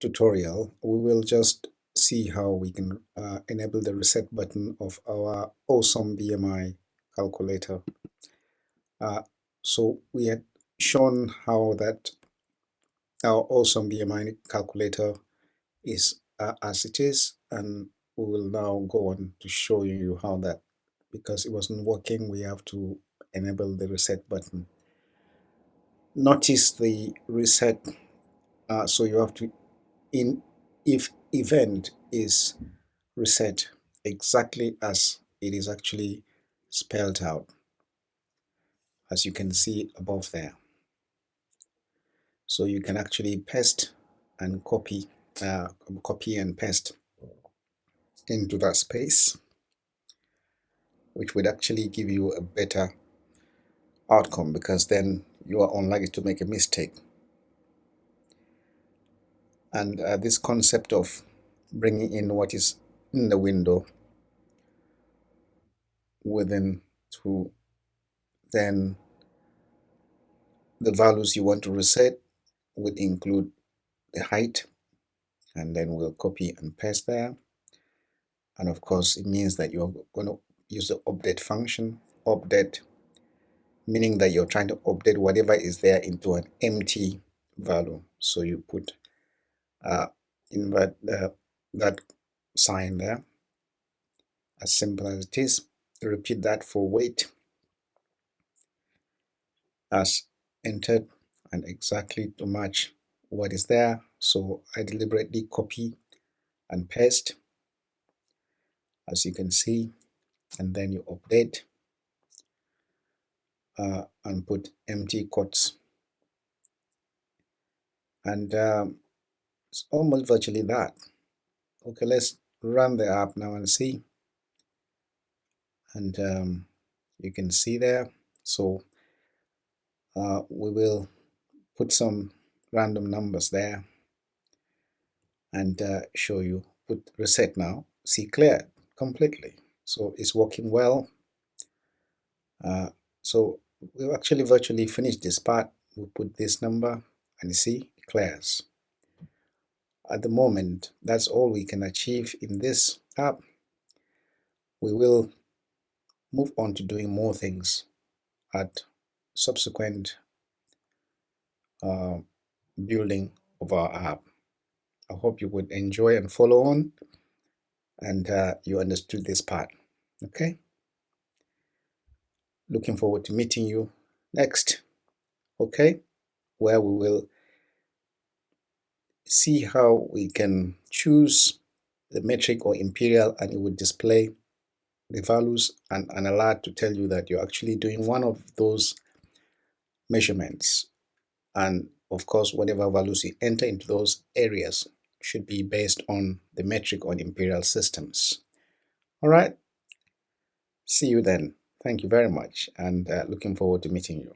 tutorial, we will just see how we can enable the reset button of our awesome BMI calculator. So we had shown how that our awesome BMI calculator is as it is, and we will now go on to show you how that, because it wasn't working, we have to enable the reset button. Notice the reset, so you have to, if event is reset exactly as it is actually spelled out, as you can see above there. So you can actually paste and copy and paste into that space, which would actually give you a better outcome, because then you are unlikely to make a mistake. And this concept of bringing in what is in the window within to then the values you want to reset would include the height, and then we'll copy and paste there. And of course, it means that you're going to use the update function. Update meaning that you're trying to update whatever is there into an empty value. So you put invert that sign there, as simple as it is. Repeat that for weight as entered and exactly to match what is there. So I deliberately copy and paste, as you can see, and then you update and put empty quotes, and it's almost virtually that. Okay, let's run the app now and see, and you can see there. So we will put some random numbers there and show you. Put reset now, see clear completely, so it's working well. So we've actually virtually finished this part. We put this number and you see it clears. At the moment, that's all we can achieve in this app. We will move on to doing more things at subsequent building of our app. I hope you would enjoy and follow on, and you understood this part. Okay? Looking forward to meeting you next. Okay? Where we will see how we can choose the metric or imperial, and it would display the values and an alert to tell you that you're actually doing one of those measurements. And of course, whatever values you enter into those areas should be based on the metric on imperial systems. All right, see you then. Thank you very much, and looking forward to meeting you.